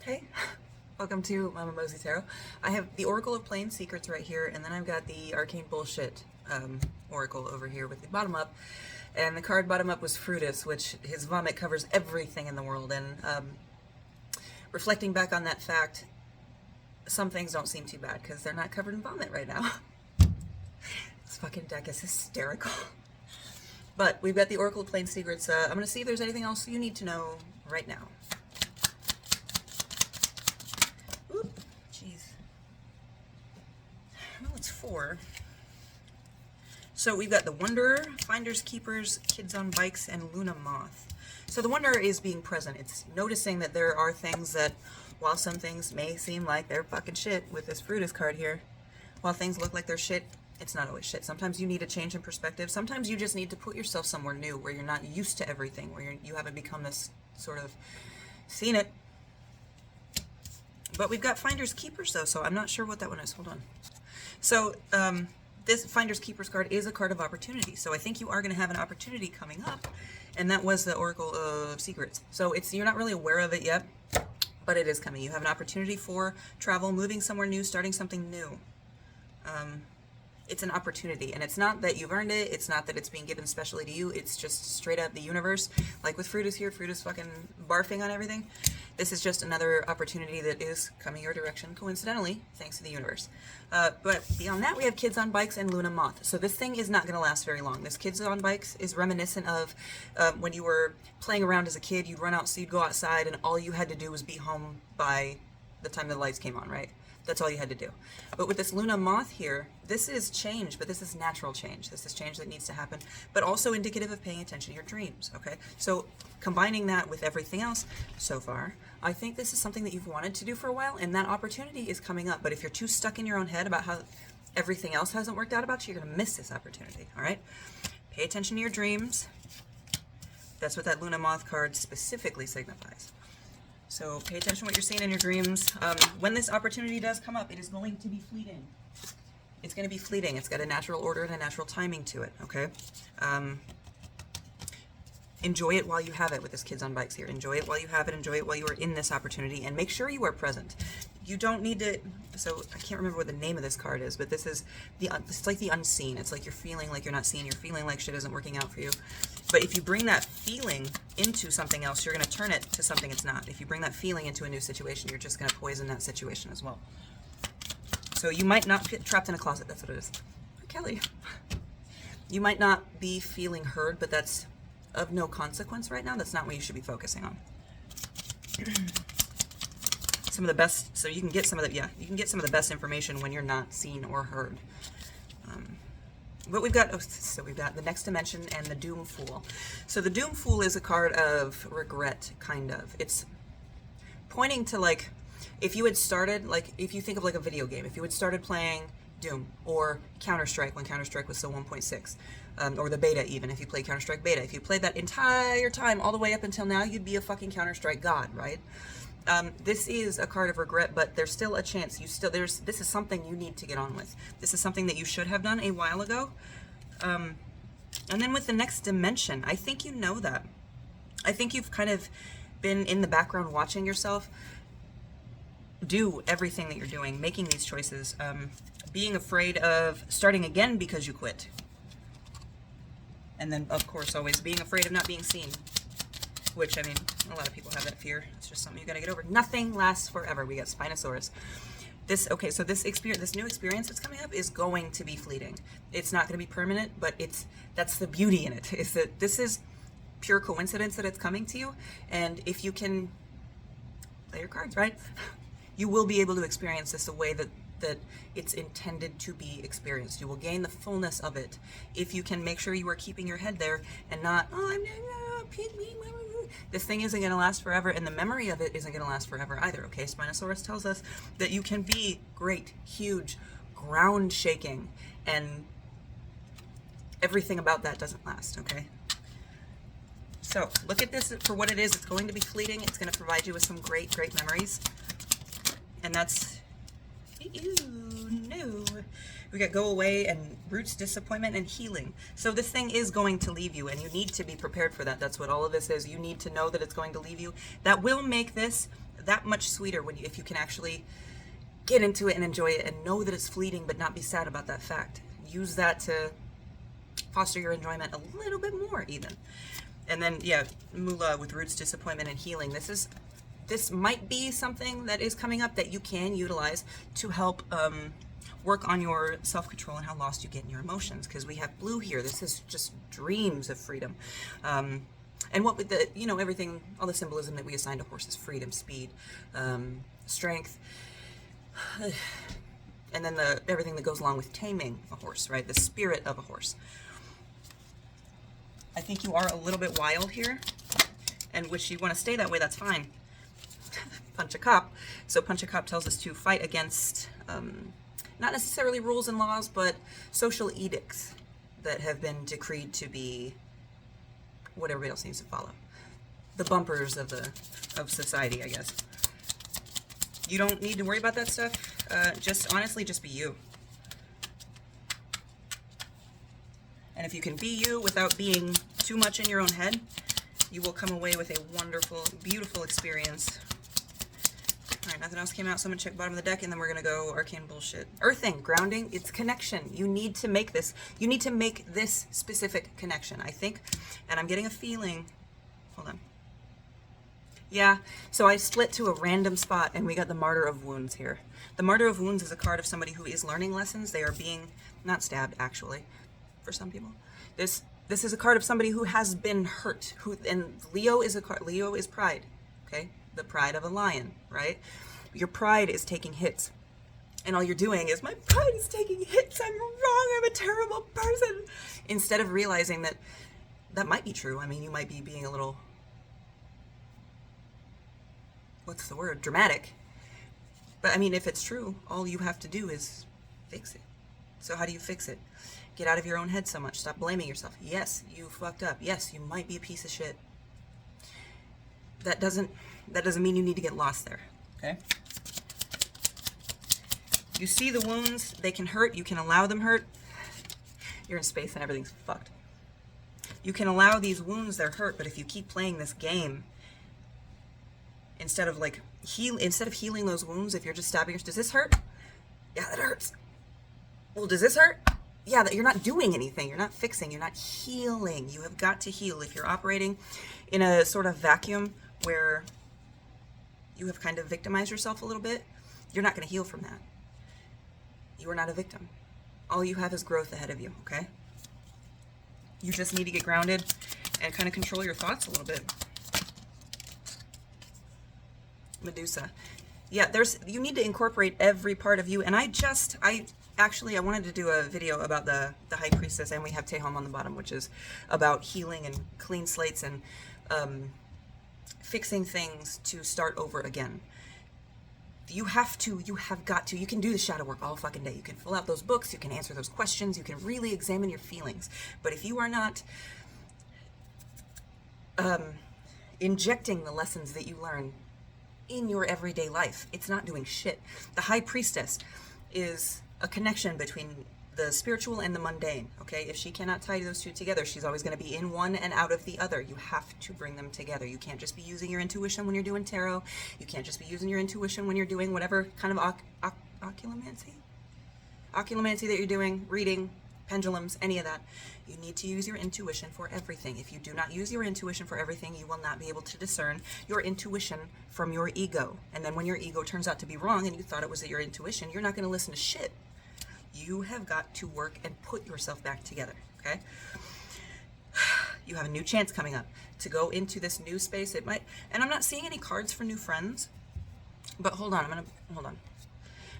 Hey, welcome to Mama Mosey Tarot. I have the Oracle of Plain Secrets right here, and then I've got the Arcane Bullshit Oracle over here with the bottom up. And the card bottom up was Fruitus, which his vomit covers everything in the world. And reflecting back on that fact, some things don't seem too bad because they're not covered in vomit right now. This fucking deck is hysterical. But we've got the Oracle of Plain Secrets. I'm going to see if there's anything else you need to know right now. Oop, jeez. Well, it's 4. So we've got the Wanderer, Finders, Keepers, Kids on Bikes, and Luna Moth. So the Wanderer is being present. It's noticing that there are things that, while some things may seem like they're fucking shit with this Fruitus card here, while things look like they're shit, it's not always shit. Sometimes you need a change in perspective. Sometimes you just need to put yourself somewhere new where you're not used to everything, where you haven't become this sort of seen it. But we've got Finders Keepers though, so I'm not sure what that one is. Hold on. So this Finders Keepers card is a card of opportunity. So I think you are going to have an opportunity coming up, and that was the Oracle of Secrets. So you're not really aware of it yet, but it is coming. You have an opportunity for travel, moving somewhere new, starting something new. It's an opportunity, and it's not that you've earned it, it's not that it's being given specially to you, it's just straight up the universe. Like with Fruitus here, Fruitus fucking barfing on everything. This is just another opportunity that is coming your direction, coincidentally, thanks to the universe. But beyond that, we have Kids on Bikes and Luna Moth. So this thing is not going to last very long. This Kids on Bikes is reminiscent of when you were playing around as a kid, you'd run out, so you'd go outside, and all you had to do was be home by the time the lights came on, right? That's all you had to do. But with this Luna Moth here, this is change, but this is natural change. This is change that needs to happen, but also indicative of paying attention to your dreams, okay? So combining that with everything else so far, I think this is something that you've wanted to do for a while, and that opportunity is coming up. But if you're too stuck in your own head about how everything else hasn't worked out about you, you're gonna miss this opportunity, all right? Pay attention to your dreams. That's what that Luna Moth card specifically signifies. So pay attention to what you're seeing in your dreams. When this opportunity does come up, it is going to be fleeting. It's going to be fleeting. It's got a natural order and a natural timing to it, okay? Enjoy it while you have it with this Kids on Bikes here. Enjoy it while you have it. Enjoy it while you are in this opportunity, and make sure you are present. You don't need to, so I can't remember what the name of this card is, but this is it's like the unseen. It's like you're feeling like you're not seen. You're feeling like shit isn't working out for you. But if you bring that feeling into something else, you're going to turn it to something it's not. If you bring that feeling into a new situation, you're just going to poison that situation as well. So you might not get trapped in a closet. That's what it is. Kelly. You might not be feeling heard, but that's of no consequence right now. That's not what you should be focusing on. Some of the best, so you can get some of the, you can get some of the best information when you're not seen or heard. But we've got, we've got the Next Dimension and the Doom Fool. So the Doom Fool is a card of regret, kind of. It's pointing to, like, if you had started, like, if you think of like a video game, if you had started playing Doom or Counter-Strike when Counter-Strike was still 1.6, or the beta even, if you played Counter-Strike beta, if you played that entire time all the way up until now, you'd be a fucking Counter-Strike god, right? This is a card of regret, but there's still a chance. This is something you need to get on with. This is something that you should have done a while ago. And then with the Next Dimension, I think you know that. I think you've kind of been in the background watching yourself do everything that you're doing, making these choices, being afraid of starting again because you quit. And then, of course, always being afraid of not being seen. Which, I mean, a lot of people have that fear. It's just something you gotta get over. Nothing lasts forever. We got Spinosaurus. Okay, so this new experience that's coming up is going to be fleeting. It's not gonna be permanent, but that's the beauty in it, is that this is pure coincidence that it's coming to you, and if you can play your cards right, you will be able to experience this the way that it's intended to be experienced. You will gain the fullness of it if you can make sure you are keeping your head there and not, this thing isn't going to last forever, and the memory of it isn't going to last forever either, okay? Spinosaurus tells us that you can be great, huge, ground shaking, and everything about that doesn't last, okay? So look at this for what it is. It's going to be fleeting. It's going to provide you with some great, great memories. And that's, no. We got go away and roots, disappointment, and healing. So this thing is going to leave you, and you need to be prepared for that. That's what all of this is. You need to know that it's going to leave you. That will make this that much sweeter when if you can actually get into it and enjoy it and know that it's fleeting, but not be sad about that fact. Use that to foster your enjoyment a little bit more even. And then, yeah, Moolah with roots, disappointment, and healing. This might be something that is coming up that you can utilize to help work on your self-control and how lost you get in your emotions, because we have blue here. This is just dreams of freedom. And what with the, you know, everything, all the symbolism that we assign to horses: freedom, speed, strength, and then everything that goes along with taming a horse, right? The spirit of a horse. I think you are a little bit wild here, and which you want to stay that way, that's fine. Punch a cop. So punch a cop tells us to fight against not necessarily rules and laws, but social edicts that have been decreed to be what everybody else needs to follow. The bumpers of society, I guess. You don't need to worry about that stuff. Just honestly, just be you. And if you can be you without being too much in your own head, you will come away with a wonderful, beautiful experience. All right, nothing else came out, so I'm gonna check bottom of the deck, and then we're gonna go arcane bullshit. Earthing, grounding, it's connection. You need to make this. You need to make this specific connection, I think. And I'm getting a feeling, hold on. Yeah, so I split to a random spot, and we got the Martyr of Wounds here. The Martyr of Wounds is a card of somebody who is learning lessons. They are being, not stabbed, actually, for some people. This is a card of somebody who has been hurt. And Leo is a card. Leo is pride, okay? The pride of a lion, right? Your pride is taking hits. And all you're doing is, my pride is taking hits. I'm wrong. I'm a terrible person. Instead of realizing that that might be true. I mean, you might be being a little, what's the word? Dramatic. But I mean, if it's true, all you have to do is fix it. So how do you fix it? Get out of your own head so much. Stop blaming yourself. Yes, you fucked up. Yes, you might be a piece of shit. That doesn't mean you need to get lost there, okay? You see the wounds, they can hurt, you can allow them hurt. You're in space and everything's fucked. You can allow these wounds, they're hurt, but if you keep playing this game, instead of healing those wounds, if you're just stabbing yourself, does this hurt? Yeah, that hurts. Well, does this hurt? Yeah, you're not doing anything. You're not fixing. You're not healing. You have got to heal. If you're operating in a sort of vacuum where you have kind of victimized yourself a little bit, you're not going to heal from that. You are not a victim. All you have is growth ahead of you, okay? You just need to get grounded and kind of control your thoughts a little bit. Medusa. Yeah, you need to incorporate every part of you. And I wanted to do a video about the High Priestess, and we have Tehom on the bottom, which is about healing and clean slates and fixing things to start over again. You have got to. You can do the shadow work all fucking day. You can fill out those books, you can answer those questions, you can really examine your feelings. But if you are not injecting the lessons that you learn in your everyday life, it's not doing shit. The High Priestess is a connection between the spiritual and the mundane, okay? If she cannot tie those two together, she's always going to be in one and out of the other. You have to bring them together. You can't just be using your intuition when you're doing tarot. You can't just be using your intuition when you're doing whatever kind of occlumancy that you're doing, reading, pendulums, any of that. You need to use your intuition for everything. If you do not use your intuition for everything, you will not be able to discern your intuition from your ego. And then when your ego turns out to be wrong and you thought it was your intuition, you're not going to listen to shit. You have got to work and put yourself back together, okay? You have a new chance coming up to go into this new space. It might, and I'm not seeing any cards for new friends, but hold on, hold on.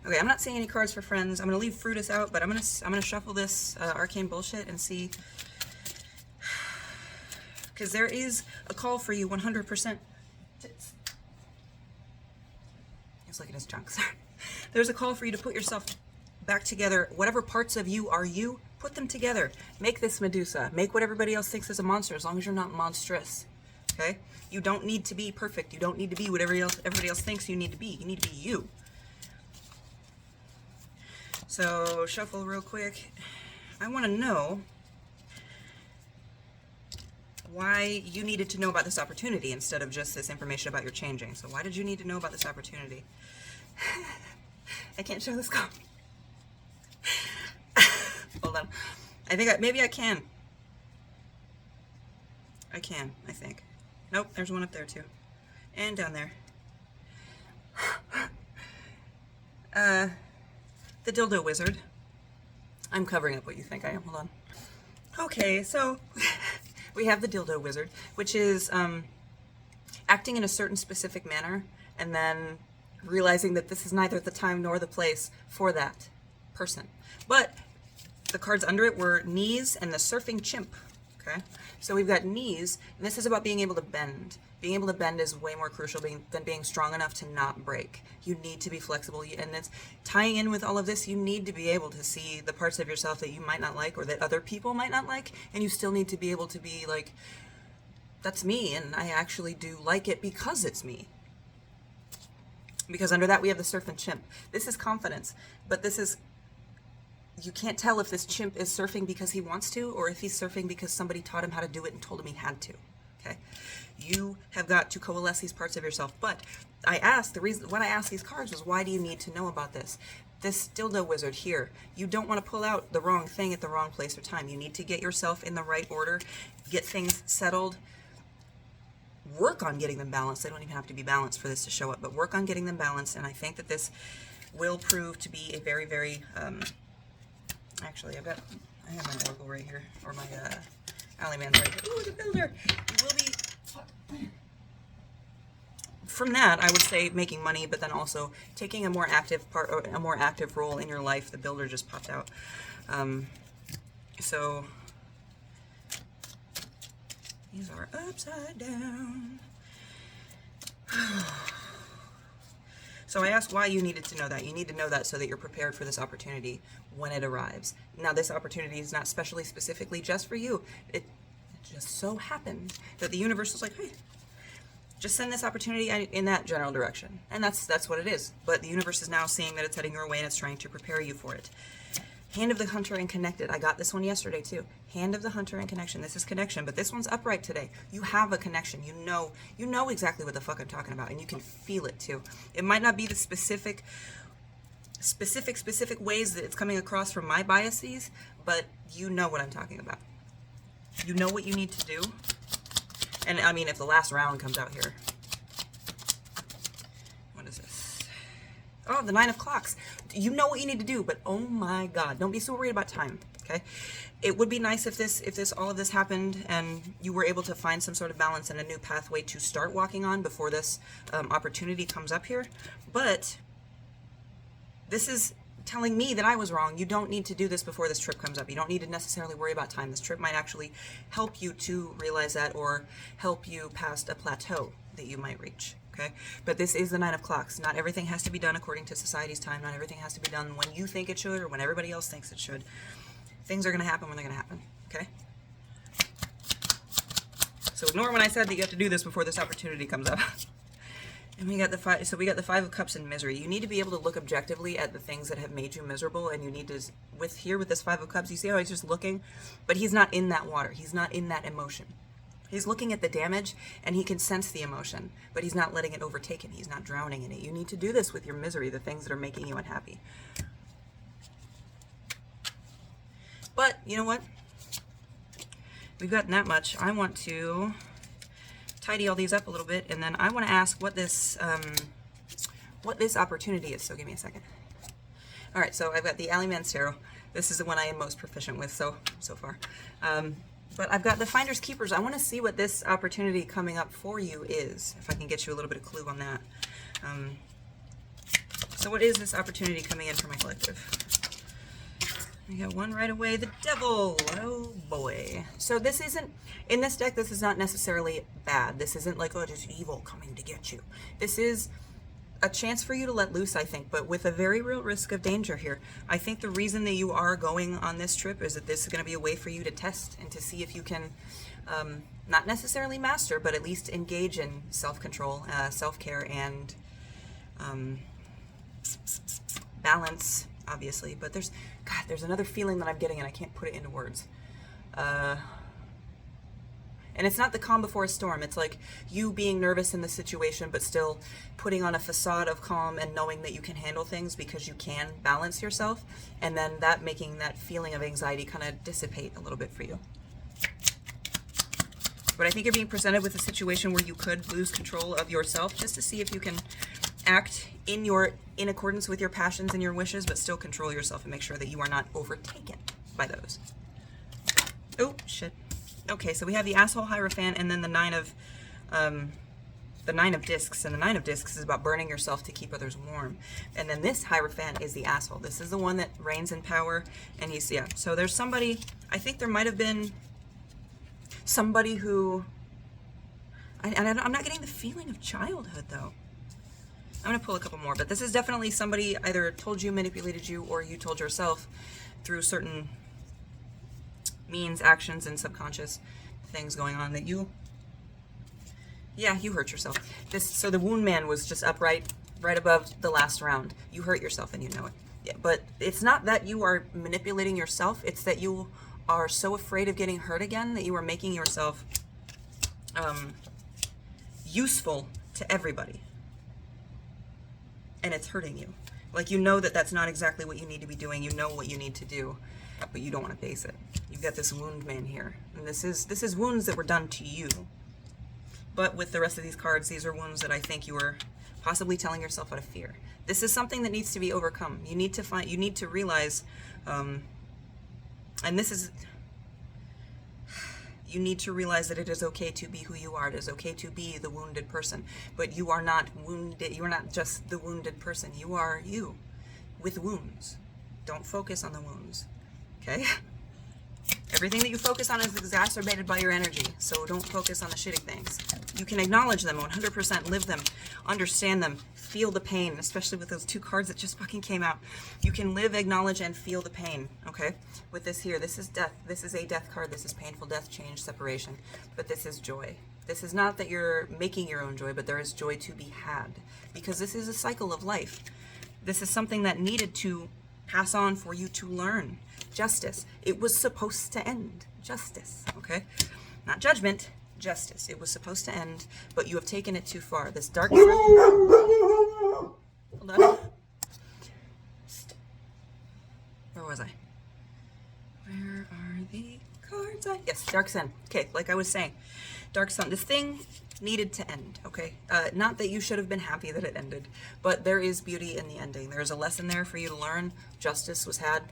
Okay, I'm not seeing any cards for friends. I'm gonna leave Fruitus out, but I'm gonna shuffle this arcane bullshit and see, because there is a call for you 100%. He's looking at his junk, sorry. There's a call for you to put yourself back together. Whatever parts of you are you, put them together. Make this Medusa. Make what everybody else thinks is a monster, as long as you're not monstrous. Okay? You don't need to be perfect. You don't need to be what everybody else thinks you need to be. You need to be you. So, shuffle real quick. I want to know why you needed to know about this opportunity instead of just this information about your changing. So why did you need to know about this opportunity? I can't show this card. Hold on. I think maybe I can. I think. Nope, there's one up there too. And down there. The dildo wizard. I'm covering up what you think I am. Hold on. Okay, so we have the dildo wizard, which is acting in a certain specific manner and then realizing that this is neither the time nor the place for that person. But the cards under it were knees and the surfing chimp. Okay, so we've got knees, and this is about being able to bend. Being able to bend is way more crucial than being strong enough to not break. You need to be flexible, and it's tying in with all of this. You need to be able to see the parts of yourself that you might not like or that other people might not like, and you still need to be able to be like, that's me, and I actually do like it because it's me. Because under that we have the surf and chimp. This is confidence, but this is, you can't tell if this chimp is surfing because he wants to or if he's surfing because somebody taught him how to do it and told him he had to. Okay, you have got to coalesce these parts of yourself. But I asked, the reason when I asked these cards was, why do you need to know about this? This dildo wizard here, you don't want to pull out the wrong thing at the wrong place or time. You need to get yourself in the right order, get things settled, work on getting them balanced. They don't even have to be balanced for this to show up, but work on getting them balanced. And I think that this will prove to be a very, very, actually, I have my oracle right here, or my Alleyman's right here. Ooh, the builder! You will be, from that, I would say making money, but then also taking a more active part, or a more active role in your life. The builder just popped out. So these are upside down. So I asked why you needed to know that. You need to know that so that you're prepared for this opportunity when it arrives. Now, this opportunity is not specifically just for you. It just so happened that the universe was like, hey, just send this opportunity in that general direction. And that's what it is. But the universe is now seeing that it's heading your way and it's trying to prepare you for it. Hand of the Hunter and Connected. I got this one yesterday too. Hand of the Hunter and Connection. This is connection, but this one's upright today. You have a connection. You know exactly what the fuck I'm talking about, and you can feel it too. It might not be the specific ways that it's coming across from my biases, but you know what I'm talking about. You know what you need to do. And I mean, if the last round comes out here. What is this? Oh, the 9 of Clocks. You know what you need to do, but oh my God, don't be so worried about time, okay? It would be nice if all of this happened and you were able to find some sort of balance and a new pathway to start walking on before this opportunity comes up here. But this is telling me that I was wrong. You don't need to do this before this trip comes up. You don't need to necessarily worry about time. This trip might actually help you to realize that, or help you past a plateau that you might reach. Okay, but this is the 9 of Clocks. Not everything has to be done according to society's time. Not everything has to be done when you think it should or when everybody else thinks it should. Things are going to happen when they're going to happen. Okay? So ignore when I said that you have to do this before this opportunity comes up. And we got the five. So we got the 5 of Cups and misery. You need to be able to look objectively at the things that have made you miserable, and you need to, with this 5 of Cups, you see how he's just looking, but he's not in that water. He's not in that emotion. He's looking at the damage, and he can sense the emotion, but he's not letting it overtake him. He's not drowning in it. You need to do this with your misery, the things that are making you unhappy. But, you know what? We've gotten that much. I want to tidy all these up a little bit, and then I want to ask what this opportunity is. So give me a second. All right, so I've got the Alleyman's Tarot. This is the one I am most proficient with so far. But I've got the Finders Keepers. I want to see what this opportunity coming up for you is, if I can get you a little bit of clue on that. So what is this opportunity coming in for my collective? We got one right away, the Devil. Oh boy. So this isn't, in this deck, this is not necessarily bad. This isn't like, oh, just evil coming to get you. This is a chance for you to let loose, I think, but with a very real risk of danger here. I think the reason that you are going on this trip is that this is going to be a way for you to test and to see if you can not necessarily master, but at least engage in self-control, self-care, and balance, obviously. But there's another feeling that I'm getting and I can't put it into words. And it's not the calm before a storm. It's like you being nervous in the situation, but still putting on a facade of calm and knowing that you can handle things because you can balance yourself. And then that making that feeling of anxiety kind of dissipate a little bit for you. But I think you're being presented with a situation where you could lose control of yourself, just to see if you can act in accordance with your passions and your wishes, but still control yourself and make sure that you are not overtaken by those. Oh, shit. Okay, so we have the asshole Hierophant and then the nine of discs. And the 9 of discs is about burning yourself to keep others warm. And then this Hierophant is the asshole. This is the one that reigns in power. And he's, yeah. So there's somebody, I think there might have been somebody who, I'm not getting the feeling of childhood though. I'm going to pull a couple more, but this is definitely somebody either told you, manipulated you, or you told yourself through certain means, actions, and subconscious things going on that you hurt yourself. So the wound man was just upright, right above the last round. You hurt yourself and you know it. Yeah, but it's not that you are manipulating yourself, it's that you are so afraid of getting hurt again that you are making yourself useful to everybody. And it's hurting you. Like, you know that that's not exactly what you need to be doing. You know what you need to do, but you don't want to face it. You've got this wound man here. And this is wounds that were done to you. But with the rest of these cards, these are wounds that I think you were possibly telling yourself out of fear. This is something that needs to be overcome. You need to realize, and this is, you need to realize that it is okay to be who you are. It is okay to be the wounded person, but you are not wounded. You are not just the wounded person. You are you with wounds. Don't focus on the wounds, okay? Everything that you focus on is exacerbated by your energy, so don't focus on the shitty things. You can acknowledge them 100%, live them, understand them, feel the pain, especially with those 2 cards that just fucking came out. You can live, acknowledge, and feel the pain, okay? With this here, this is death. This is a death card. This is painful death, change, separation. But this is joy. This is not that you're making your own joy, but there is joy to be had. Because this is a cycle of life. This is something that needed to pass on for you to learn. Justice. It was supposed to end. Justice, okay? Not judgment, justice. It was supposed to end, but you have taken it too far. This dark sun... Hold on. Where was I? Where are the cards? Yes, dark sun. Okay, like I was saying. Dark sun. This thing needed to end, okay? Not that you should have been happy that it ended, but there is beauty in the ending. There's a lesson there for you to learn. Justice was had.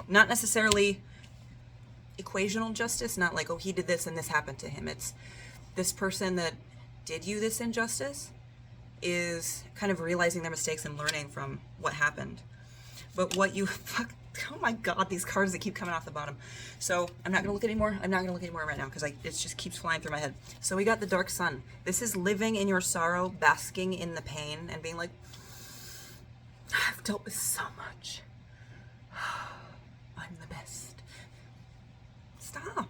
Not necessarily equational justice, not like, oh, he did this and this happened to him. It's this person that did you this injustice is kind of realizing their mistakes and learning from what happened. But what you, oh my God, these cards that keep coming off the bottom. So I'm not going to look anymore. I'm not going to look anymore right now because it just keeps flying through my head. So we got the dark sun. This is living in your sorrow, basking in the pain and being like, I've dealt with so much. I'm the best.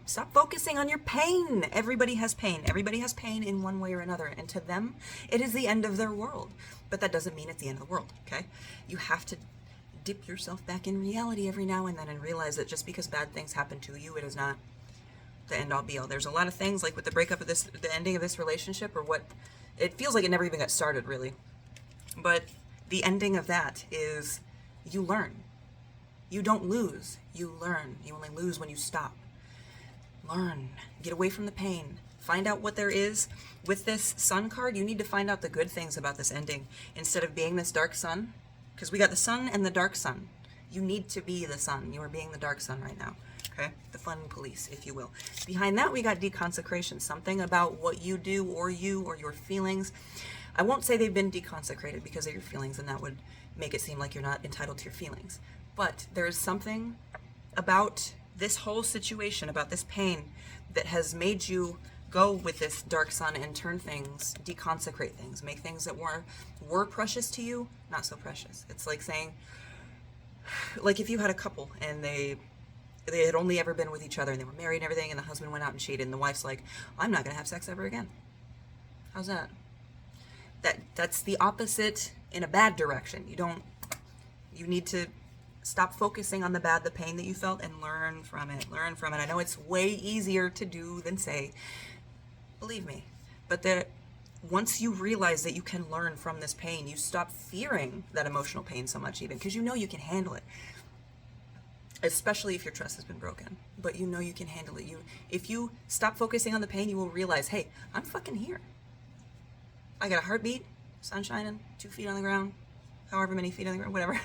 Stop focusing on your pain. Everybody has pain. Everybody has pain in one way or another. And to them, it is the end of their world. But that doesn't mean it's the end of the world, okay? You have to dip yourself back in reality every now and then and realize that just because bad things happen to you, it is not the end all be all. There's a lot of things like with the breakup of the ending of this relationship, or what, it feels like it never even got started really. But the ending of that is you learn. You don't lose, you learn. You only lose when you stop. Learn. Get away from the pain. Find out what there is. With this sun card, you need to find out the good things about this ending instead of being this dark sun. Because we got the sun and the dark sun. You need to be the sun. You are being the dark sun right now. Okay? The fun police, if you will. Behind that, we got deconsecration. Something about what you do or your feelings. I won't say they've been deconsecrated because of your feelings, and that would make it seem like you're not entitled to your feelings. But there is something about this whole situation, about this pain, that has made you go with this dark sun and turn things, deconsecrate things, make things that were precious to you, not so precious. It's like saying, like if you had a couple and they had only ever been with each other and they were married and everything, and the husband went out and cheated and the wife's like, I'm not going to have sex ever again. How's that? That's the opposite in a bad direction. You need to Stop focusing on the bad, the pain that you felt, and learn from it. Learn from it. I know it's way easier to do than say, believe me. But once you realize that you can learn from this pain, you stop fearing that emotional pain so much, even because you know you can handle it. Especially if your trust has been broken, but you know you can handle it. If you stop focusing on the pain, you will realize, hey, I'm fucking here. I got a heartbeat, sun shining, 2 feet on the ground, however many feet on the ground, whatever.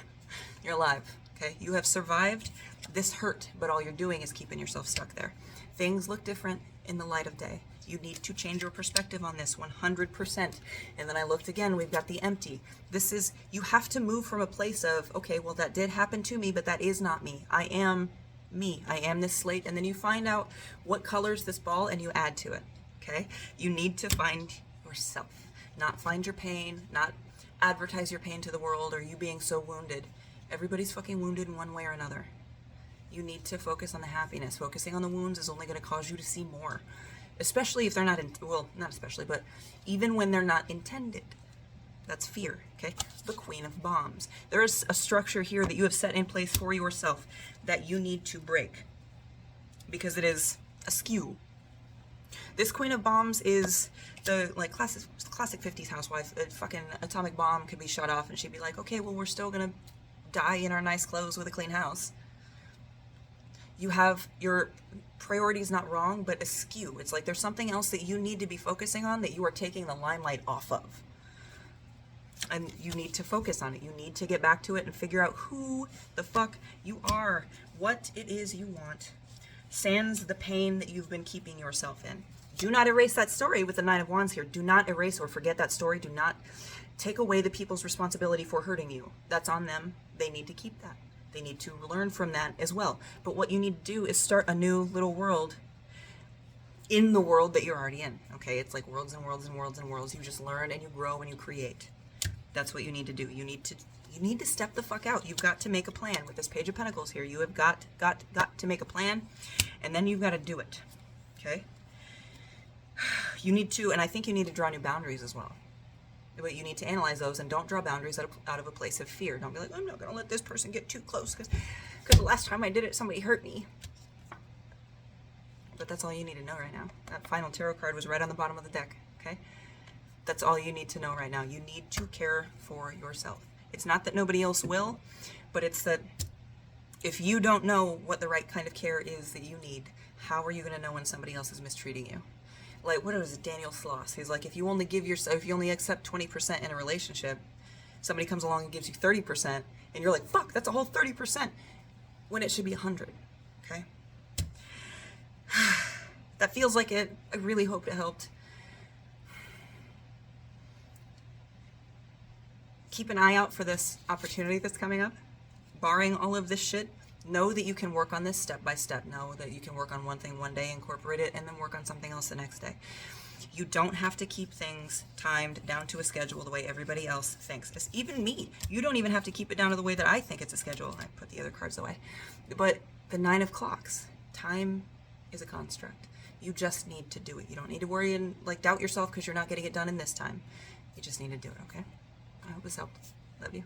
You're alive, okay? You have survived this hurt, but all you're doing is keeping yourself stuck there. Things look different in the light of day. You need to change your perspective on this 100%. And then I looked again, we've got the empty. You have to move from a place of, okay, well, that did happen to me, but that is not me. I am me. I am this slate. And then you find out what colors this ball and you add to it, okay? You need to find yourself, not find your pain, not advertise your pain to the world or you being so wounded. Everybody's fucking wounded in one way or another. You need to focus on the happiness. Focusing on the wounds is only going to cause you to see more. Especially if they're not, not especially, but even when they're not intended. That's fear, okay? The Queen of Bombs. There is a structure here that you have set in place for yourself that you need to break because it is askew. This Queen of Bombs is the classic 50s housewife. A fucking atomic bomb could be shut off and she'd be like, okay, well, we're still gonna die in our nice clothes with a clean house. You have your priorities not wrong, but askew. It's like there's something else that you need to be focusing on that you are taking the limelight off of. And you need to focus on it. You need to get back to it and figure out who the fuck you are, what it is you want, sans the pain that you've been keeping yourself in. Do not erase that story with the Nine of Wands here. Do not erase or forget that story. Do not take away the people's responsibility for hurting you. That's on them. They need to keep that. They need to learn from that as well. But what you need to do is start a new little world in the world that you're already in. Okay, it's like worlds and worlds and worlds and worlds. You just learn and you grow and you create. That's what you need to do. You need to step the fuck out. You've got to make a plan with this Page of Pentacles here. You have got to make a plan, and then you've got to do it. Okay? You need to, and I think you need to draw new boundaries as well. But you need to analyze those and don't draw boundaries out of a place of fear. Don't be like, I'm not going to let this person get too close because the last time I did it, somebody hurt me. But that's all you need to know right now. That final tarot card was right on the bottom of the deck, okay? That's all you need to know right now. You need to care for yourself. It's not that nobody else will, but it's that if you don't know what the right kind of care is that you need, how are you going to know when somebody else is mistreating you? Like, what was it, Daniel Sloss? He's like, if you only accept 20% in a relationship, somebody comes along and gives you 30%, and you're like, fuck, that's a whole 30%, when it should be 100, okay? That feels like it. I really hope it helped. Keep an eye out for this opportunity that's coming up. Barring all of this shit, know that you can work on this step by step. Know that you can work on one thing one day, incorporate it, and then work on something else the next day. You don't have to keep things timed down to a schedule the way everybody else thinks. It's even me. You don't even have to keep it down to the way that I think it's a schedule. I put the other cards away. But the 9 of clocks, time is a construct. You just need to do it. You don't need to worry and doubt yourself because you're not getting it done in this time. You just need to do it, okay? I hope this helped. Love you.